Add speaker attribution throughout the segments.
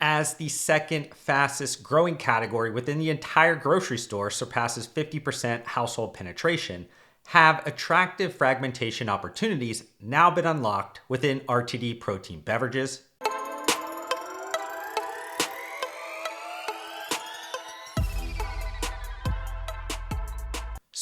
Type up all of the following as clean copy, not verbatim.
Speaker 1: as the second fastest growing category within the entire grocery store, surpasses 50% household penetration, have attractive fragmentation opportunities now been unlocked within RTD protein beverages.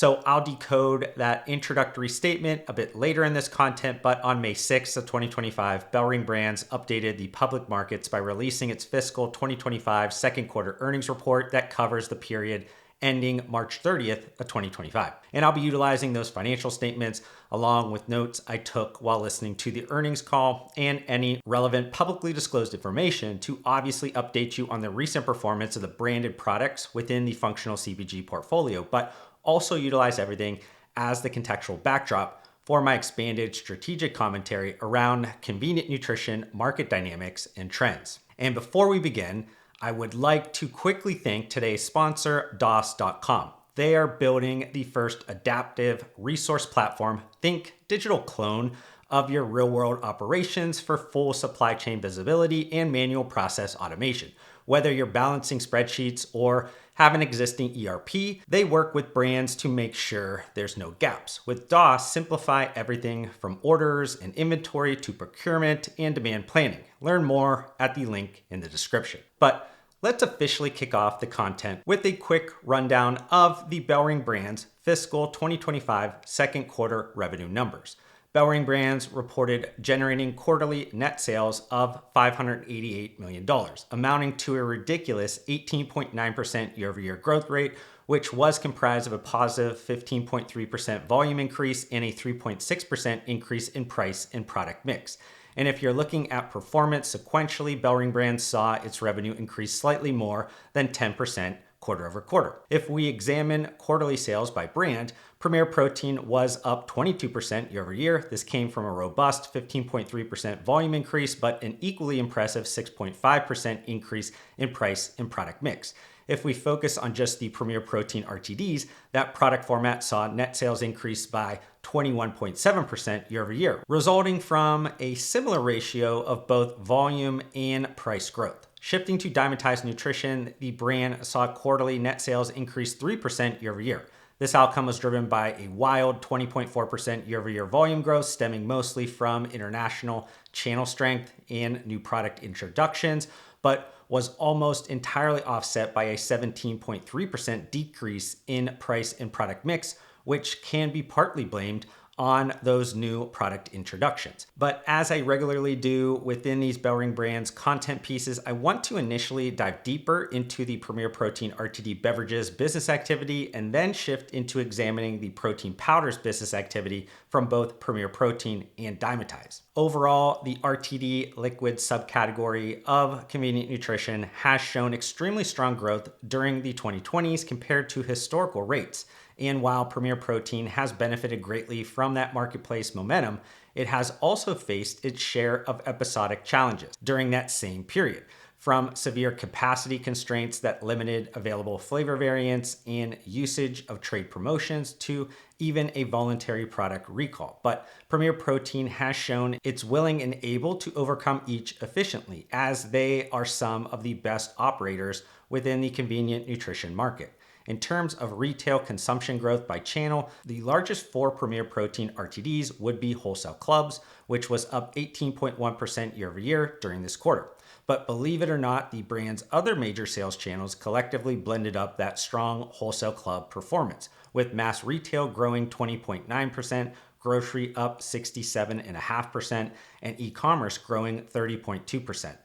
Speaker 1: So I'll decode that introductory statement a bit later in this content, but on May 6th of 2025, BellRing Brands updated the public markets by releasing its fiscal 2025 second quarter earnings report that covers the period ending March 30th of 2025. And I'll be utilizing those financial statements along with notes I took while listening to the earnings call and any relevant publicly disclosed information to obviously update you on the recent performance of the branded products within the functional CPG portfolio, but also utilize everything as the contextual backdrop for my expanded strategic commentary around convenient nutrition, market dynamics, and trends. And before we begin, I would like to quickly thank today's sponsor, DOS.com. They are building the first adaptive resource platform, think digital clone of your real-world operations for full supply chain visibility and manual process automation. Whether you're balancing spreadsheets or have an existing ERP, they work with brands to make sure there's no gaps. With DOS, simplify everything from orders and inventory to procurement and demand planning. Learn more at the link in the description. But let's officially kick off the content with a quick rundown of the BellRing Brands fiscal 2025 second quarter revenue numbers. BellRing Brands reported generating quarterly net sales of $588 million, amounting to a ridiculous 18.9% year-over-year growth rate, which was comprised of a positive 15.3% volume increase and a 3.6% increase in price and product mix. And if you're looking at performance sequentially, BellRing Brands saw its revenue increase slightly more than 10% quarter over quarter. If we examine quarterly sales by brand, Premier Protein was up 22% year over year. This came from a robust 15.3% volume increase, but an equally impressive 6.5% increase in price and product mix. If we focus on just the Premier Protein RTDs, that product format saw net sales increase by 21.7% year over year, resulting from a similar ratio of both volume and price growth. Shifting to Dymatize Nutrition, the brand saw quarterly net sales increase 3% year over year. This outcome was driven by a wild 20.4% year-over-year volume growth, stemming mostly from international channel strength and new product introductions, but was almost entirely offset by a 17.3% decrease in price and product mix, which can be partly blamed on those new product introductions. But as I regularly do within these BellRing Brands content pieces, I want to initially dive deeper into the Premier Protein RTD beverages business activity and then shift into examining the protein powders business activity from both Premier Protein and Dymatize. Overall, the RTD liquid subcategory of convenient nutrition has shown extremely strong growth during the 2020s compared to historical rates. And while Premier Protein has benefited greatly from that marketplace momentum, it has also faced its share of episodic challenges during that same period, from severe capacity constraints that limited available flavor variants and usage of trade promotions to even a voluntary product recall. But Premier Protein has shown it's willing and able to overcome each efficiently, as they are some of the best operators within the convenient nutrition market. In terms of retail consumption growth by channel, the largest four Premier Protein RTDs would be wholesale clubs, which was up 18.1% year over year during this quarter. But believe it or not, the brand's other major sales channels collectively blended up that strong wholesale club performance, with mass retail growing 20.9%, grocery up 67.5%, and e-commerce growing 30.2%.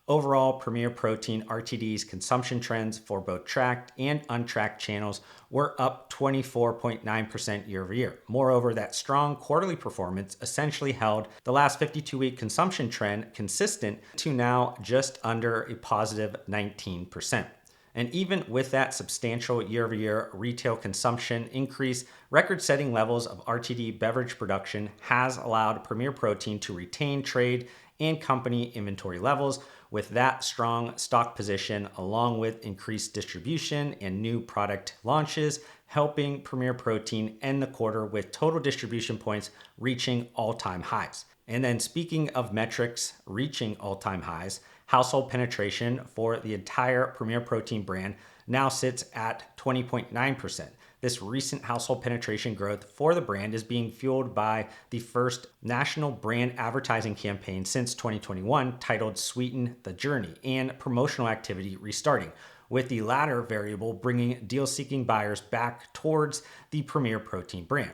Speaker 1: Overall, Premier Protein RTD's consumption trends for both tracked and untracked channels were up 24.9% year over year. Moreover, that strong quarterly performance essentially held the last 52-week consumption trend consistent to now just under a positive 19%. And even with that substantial year-over-year retail consumption increase, record-setting levels of RTD beverage production has allowed Premier Protein to retain trade and company inventory levels. With that strong stock position, along with increased distribution and new product launches, helping Premier Protein end the quarter with total distribution points reaching all-time highs. And then speaking of metrics reaching all-time highs, household penetration for the entire Premier Protein brand now sits at 20.9%. This recent household penetration growth for the brand is being fueled by the first national brand advertising campaign since 2021 titled Sweeten the Journey and promotional activity restarting, with the latter variable bringing deal-seeking buyers back towards the Premier Protein brand.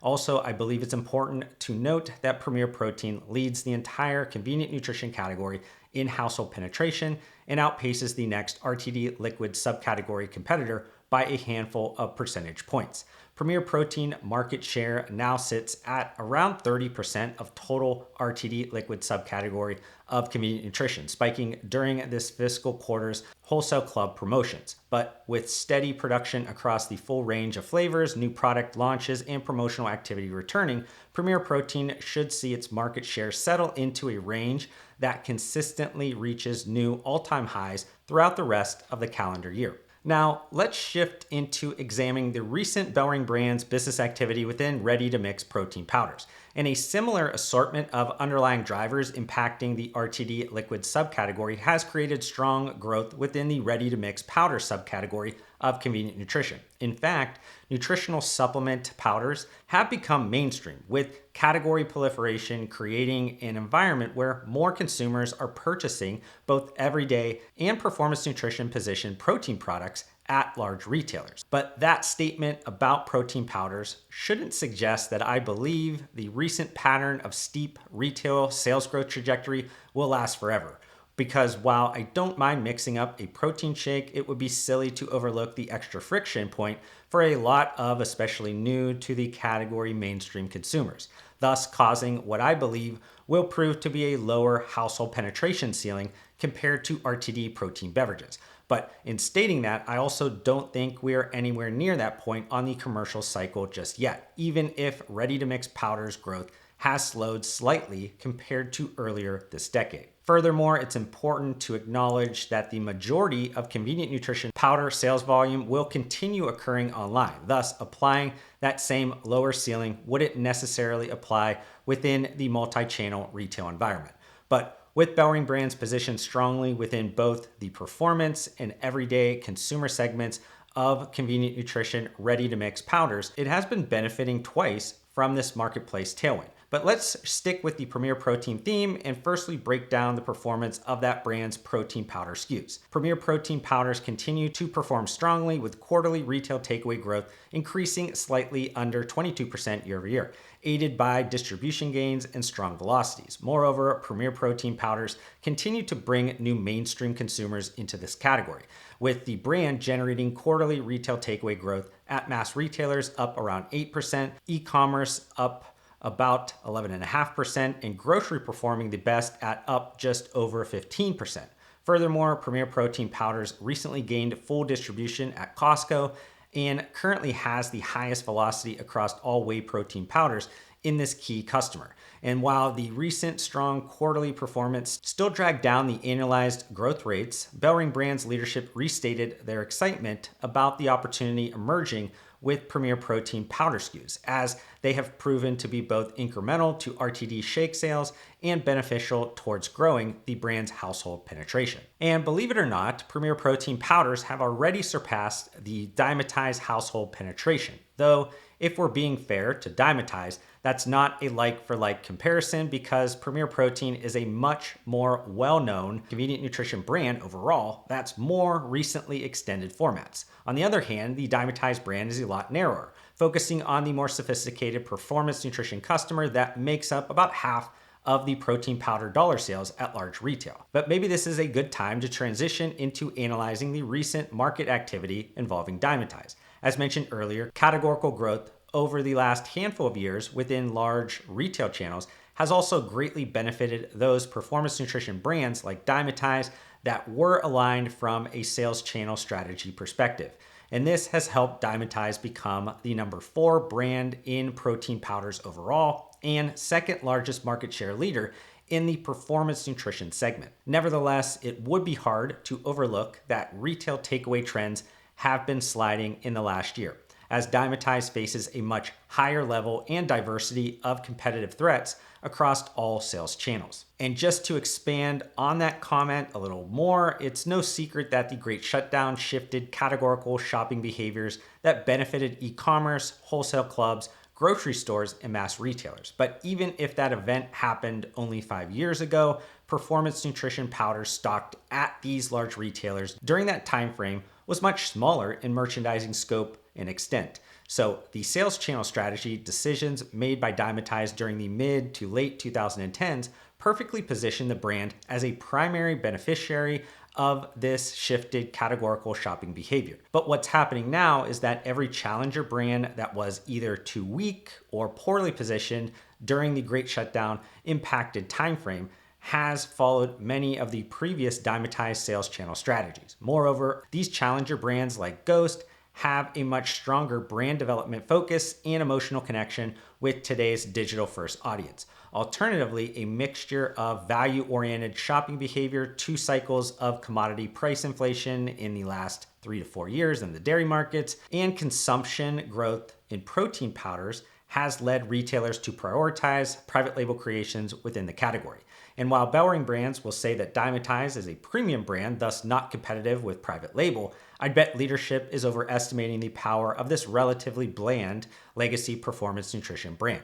Speaker 1: Also, I believe it's important to note that Premier Protein leads the entire convenient nutrition category in household penetration and outpaces the next RTD liquid subcategory competitor by a handful of percentage points. Premier Protein market share now sits at around 30% of total RTD liquid subcategory of convenient nutrition, spiking during this fiscal quarter's wholesale club promotions. But with steady production across the full range of flavors, new product launches, and promotional activity returning, Premier Protein should see its market share settle into a range that consistently reaches new all-time highs throughout the rest of the calendar year. Now, let's shift into examining the recent BellRing Brands business activity within ready-to-mix protein powders. And a similar assortment of underlying drivers impacting the RTD liquid subcategory has created strong growth within the ready-to-mix powder subcategory of convenient nutrition. In fact, nutritional supplement powders have become mainstream, with category proliferation creating an environment where more consumers are purchasing both everyday and performance nutrition positioned protein products at large retailers. But that statement about protein powders shouldn't suggest that I believe the recent pattern of steep retail sales growth trajectory will last forever. Because while I don't mind mixing up a protein shake, it would be silly to overlook the extra friction point for a lot of especially new to the category mainstream consumers, thus causing what I believe will prove to be a lower household penetration ceiling compared to RTD protein beverages. But in stating that, I also don't think we are anywhere near that point on the commercial cycle just yet, even if ready-to-mix powders growth has slowed slightly compared to earlier this decade. Furthermore, it's important to acknowledge that the majority of convenient nutrition powder sales volume will continue occurring online. Thus, applying that same lower ceiling wouldn't necessarily apply within the multi-channel retail environment. But with BellRing Brands positioned strongly within both the performance and everyday consumer segments of convenient nutrition ready-to-mix powders, it has been benefiting twice from this marketplace tailwind. But let's stick with the Premier Protein theme and firstly break down the performance of that brand's protein powder SKUs. Premier Protein powders continue to perform strongly, with quarterly retail takeaway growth increasing slightly under 22% year over year, aided by distribution gains and strong velocities. Moreover, Premier Protein powders continue to bring new mainstream consumers into this category, with the brand generating quarterly retail takeaway growth at mass retailers up around 8%, e-commerce up about 11.5%, and grocery performing the best at up just over 15%. Furthermore, Premier Protein powders recently gained full distribution at Costco and currently has the highest velocity across all whey protein powders in this key customer. And while the recent strong quarterly performance still dragged down the annualized growth rates, BellRing Brands leadership restated their excitement about the opportunity emerging with Premier Protein powder SKUs, as they have proven to be both incremental to RTD shake sales and beneficial towards growing the brand's household penetration. And believe it or not, Premier Protein powders have already surpassed the Dymatize household penetration, though if we're being fair to Dymatize, that's not a like-for-like comparison because Premier Protein is a much more well-known convenient nutrition brand overall that's more recently extended formats. On the other hand, the Dymatize brand is a lot narrower, focusing on the more sophisticated performance nutrition customer that makes up about half of the protein powder dollar sales at large retail. But maybe this is a good time to transition into analyzing the recent market activity involving Dymatize. As mentioned earlier, categorical growth over the last handful of years within large retail channels has also greatly benefited those performance nutrition brands like Dymatize that were aligned from a sales channel strategy perspective. And this has helped Dymatize become the number 4 brand in protein powders overall and second largest market share leader in the performance nutrition segment. Nevertheless, it would be hard to overlook that retail takeaway trends have been sliding in the last year, as Dymatize faces a much higher level and diversity of competitive threats across all sales channels. And just to expand on that comment a little more, it's no secret that the Great Shutdown shifted categorical shopping behaviors that benefited e-commerce, wholesale clubs, grocery stores, and mass retailers. But even if that event happened only 5 years ago, performance nutrition powders stocked at these large retailers during that time frame was much smaller in merchandising scope and extent. So the sales channel strategy decisions made by Dymatize during the mid to late 2010s perfectly positioned the brand as a primary beneficiary of this shifted categorical shopping behavior. But what's happening now is that every challenger brand that was either too weak or poorly positioned during the Great Shutdown impacted timeframe has followed many of the previous Dymatize sales channel strategies. Moreover, these challenger brands like Ghost have a much stronger brand development focus and emotional connection with today's digital-first audience. Alternatively, a mixture of value-oriented shopping behavior, 2 cycles of commodity price inflation in the last 3 to 4 years in the dairy markets, and consumption growth in protein powders has led retailers to prioritize private label creations within the category. And while BellRing Brands will say that Dymatize is a premium brand, thus not competitive with private label, I'd bet leadership is overestimating the power of this relatively bland legacy performance nutrition brand.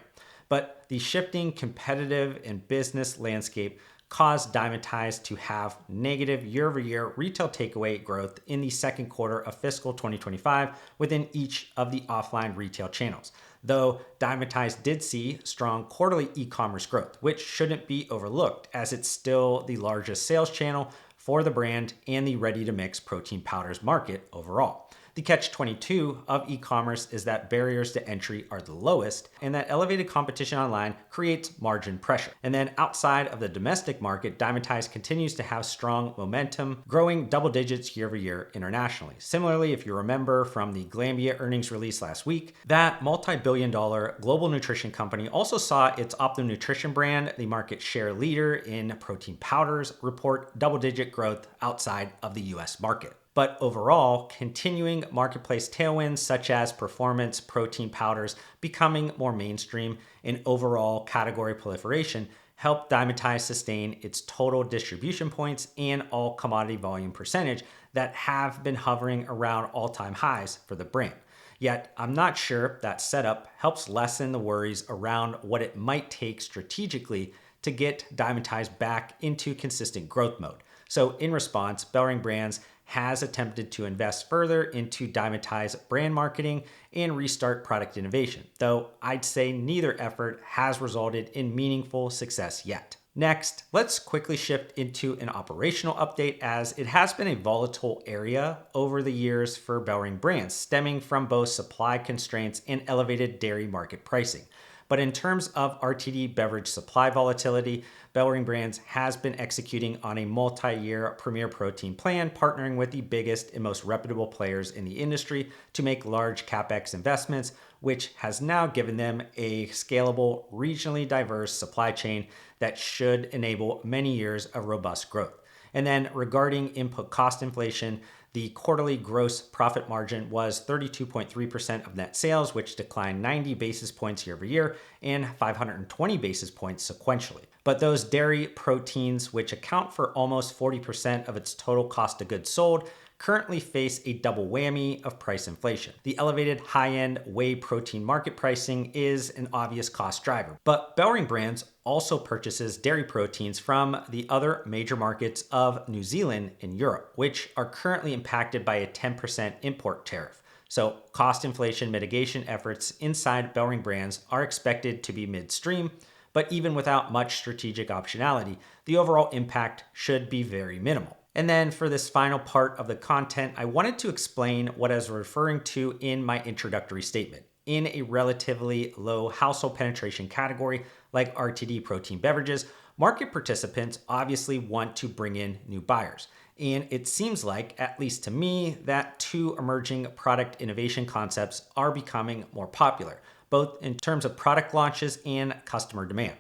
Speaker 1: But the shifting competitive and business landscape caused Dymatize to have negative year-over-year retail takeaway growth in the second quarter of fiscal 2025 within each of the offline retail channels. Though Dymatize did see strong quarterly e-commerce growth, which shouldn't be overlooked as it's still the largest sales channel for the brand and the ready-to-mix protein powders market overall. The catch-22 of e-commerce is that barriers to entry are the lowest and that elevated competition online creates margin pressure. And then outside of the domestic market, Dymatize continues to have strong momentum, growing double digits year over year internationally. Similarly, if you remember from the Glanbia earnings release last week, that multi-billion-dollar global nutrition company also saw its Optimum Nutrition brand, the market share leader in protein powders, report double-digit growth outside of the US market. But overall, continuing marketplace tailwinds such as performance protein powders becoming more mainstream and overall category proliferation helped Dymatize sustain its total distribution points and all commodity volume percentage that have been hovering around all-time highs for the brand. Yet, I'm not sure that setup helps lessen the worries around what it might take strategically to get Dymatize back into consistent growth mode. So in response, BellRing Brands has attempted to invest further into Dymatize brand marketing and restart product innovation, though I'd say neither effort has resulted in meaningful success yet. Next, let's quickly shift into an operational update as it has been a volatile area over the years for BellRing Brands, stemming from both supply constraints and elevated dairy market pricing. But in terms of RTD beverage supply volatility, BellRing Brands has been executing on a multi-year Premier Protein plan, partnering with the biggest and most reputable players in the industry to make large CapEx investments, which has now given them a scalable, regionally diverse supply chain that should enable many years of robust growth. And then regarding input cost inflation, the quarterly gross profit margin was 32.3% of net sales, which declined 90 basis points year over year and 520 basis points sequentially. But those dairy proteins, which account for almost 40% of its total cost of goods sold, currently face a double whammy of price inflation. The elevated high-end whey protein market pricing is an obvious cost driver, but BellRing Brands also purchases dairy proteins from the other major markets of New Zealand and Europe, which are currently impacted by a 10% import tariff. So cost inflation mitigation efforts inside BellRing Brands are expected to be midstream, but even without much strategic optionality, the overall impact should be very minimal. And then for this final part of the content, I wanted to explain what I was referring to in my introductory statement. In a relatively low household penetration category like RTD protein beverages, market participants obviously want to bring in new buyers. And it seems like, at least to me, that 2 emerging product innovation concepts are becoming more popular, both in terms of product launches and customer demand.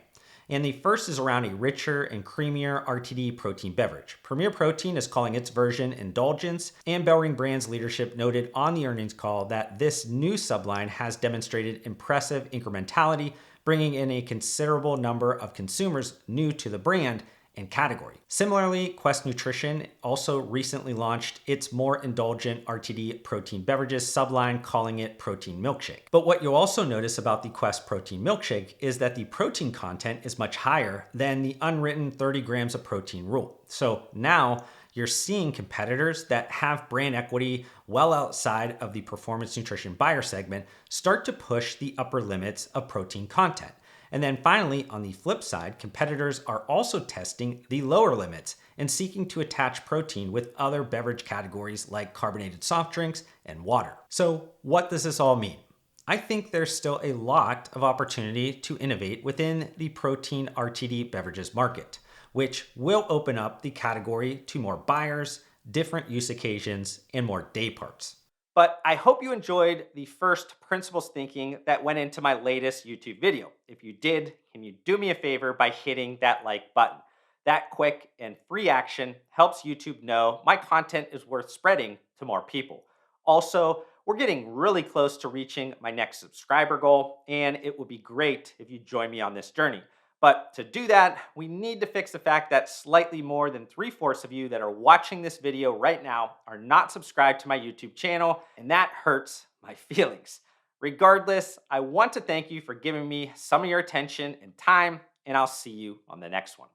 Speaker 1: And the first is around a richer and creamier RTD protein beverage. Premier Protein is calling its version Indulgence, and BellRing Brands leadership noted on the earnings call that this new subline has demonstrated impressive incrementality, bringing in a considerable number of consumers new to the brand and category. Similarly, Quest Nutrition also recently launched its more indulgent RTD protein beverages subline, calling it Protein Milkshake. But what you'll also notice about the Quest Protein Milkshake is that the protein content is much higher than the unwritten 30 grams of protein rule. So now you're seeing competitors that have brand equity well outside of the performance nutrition buyer segment start to push the upper limits of protein content. And then finally, on the flip side, competitors are also testing the lower limits and seeking to attach protein with other beverage categories like carbonated soft drinks and water. So what does this all mean? I think there's still a lot of opportunity to innovate within the protein RTD beverages market, which will open up the category to more buyers, different use occasions, and more day parts. But I hope you enjoyed the first principles thinking that went into my latest YouTube video. If you did, can you do me a favor by hitting that like button? That quick and free action helps YouTube know my content is worth spreading to more people. Also, we're getting really close to reaching my next subscriber goal, and it would be great if you join me on this journey. But to do that, we need to fix the fact that slightly more than 3/4 of you that are watching this video right now are not subscribed to my YouTube channel, and that hurts my feelings. Regardless, I want to thank you for giving me some of your attention and time, and I'll see you on the next one.